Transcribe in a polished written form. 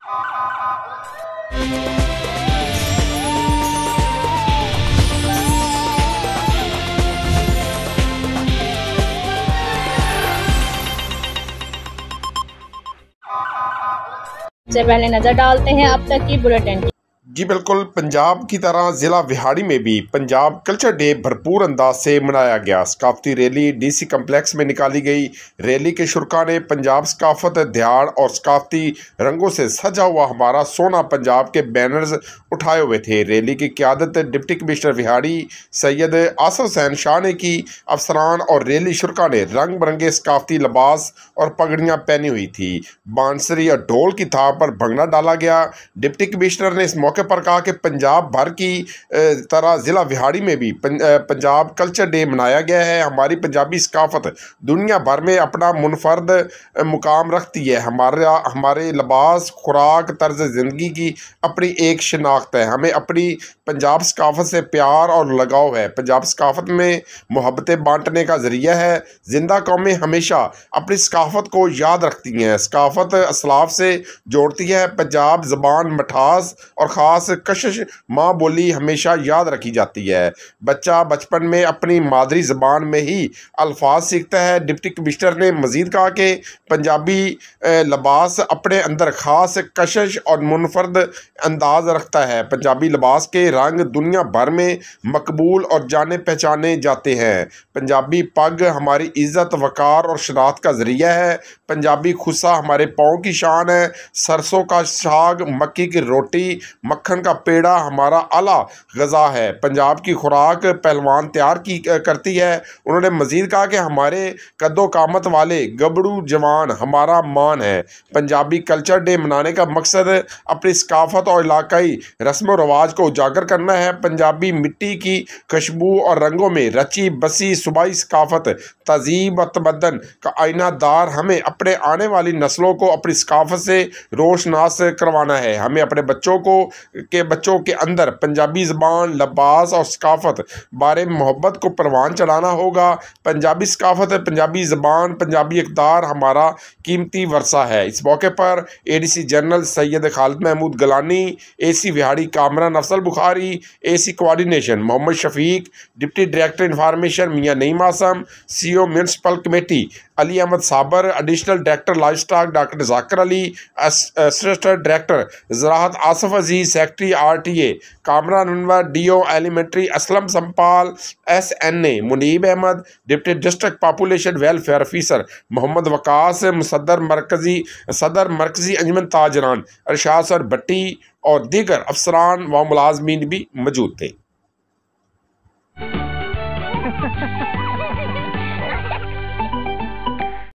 से पहले नजर डालते हैं अब तक की बुलेटिन। जी बिल्कुल, पंजाब की तरह ज़िला विहाड़ी में भी पंजाब कल्चर डे भरपूर अंदाज से मनाया गया। सकाफती रैली डीसी कम्प्लेक्स में निकाली गई। रैली के शुरा ने पंजाब सकाफत दिहाड़ और सकाफती रंगों से सजा हुआ हमारा सोना पंजाब के बैनर्स उठाए हुए थे। रैली की क़यादत डिप्टी कमिश्नर विहाड़ी सैयद आसफ हुसैन शाह ने की। अफसरान और रैली शुरा ने रंग बिरंगे सकाफती लिबास और पगड़ियाँ पहनी हुई थी। बांसुरी और ढोल की थाप पर भंगड़ा डाला गया। डिप्टी कमिश्नर ने इस मौके पर कहा कि पंजाब भर की तरह ज़िला विहाड़ी में भी पंजाब कल्चर डे मनाया गया है। हमारी पंजाबी सकाफत दुनिया भर में अपना मुनफरद मुकाम रखती है। हमारे लिबास, खुराक, तर्ज ज़िंदगी की अपनी एक शनाख्त है। हमें अपनी पंजाब सकाफत से प्यार और लगाव है। पंजाब सकाफत में मोहब्बतें बांटने का ज़रिया है। जिंदा कौमें हमेशा अपनी सकाफत को याद रखती हैं। सकाफत असलाफ से जोड़ती है। पंजाब ज़बान मिठास और ख़ास कशिश माँ बोली हमेशा याद रखी जाती है। बच्चा बचपन में अपनी मादरी ज़बान में ही अल्फाज सीखता है। डिप्टी कमिश्नर ने मज़ीद कहा कि पंजाबी लिबास अपने अंदर ख़ास कशिश और मुनफरद अंदाज़ रखता है। पंजाबी लिबास के रंग दुनिया भर में मकबूल और जाने पहचाने जाते हैं। पंजाबी पग हमारी इज़्ज़त, वक़ार और शनाख्त का ज़रिया है। पंजाबी खुस्सा हमारे पाँव की शान है। सरसों का साग, मक्की की रोटी, मक्खन का पेड़ा हमारा आला ग़ज़ा है। पंजाब की खुराक पहलवान तैयार करती है। उन्होंने मज़ीद कहा कि हमारे कद्दो कामत वाले गबड़ू जवान हमारा मान है। पंजाबी कल्चर डे मनाने का मकसद अपनी सकाफत और इलाकाई रस्म व रवाज को उजागर करना है। पंजाबी मिट्टी की खुशबू और रंगों में रची बसी सूबाई सकाफत तहज़ीब व तमद्दन का आईनादार हमें अपने आने वाली नस्लों को अपनी सकाफत से रोशनास करवाना है। हमें अपने बच्चों के अंदर पंजाबी ज़बान, लिबास और सकाफत बारे मोहब्बत को परवान चढ़ाना होगा। पंजाबी सकाफत, पंजाबी ज़बान, पंजाबी इक़दार हमारा कीमती वर्सा है। इस मौके पर ADC general Syed Khalid Mahmood Gilani, AC Vehari Kamran Afzal Bukhari, AC coordination Mohammad Shafiq, deputy director information Mian Naeem Asim, CO municipal committee Ali Ahmed Sabir, additional director livestock doctor Zakir Ali, assistant director ज़राअत Asif Aziz, secretary RTA Kamran Anwar, DO elementary Aslam Sampal, SNA Muneeb Ahmed, deputy district population welfare officer Mohammad Waqas, सदर मरकज़ी अंजुमन ताजरान अरशाद सर भट्टी और दीगर अफसरान व मुलाजमीन भी मौजूद थे।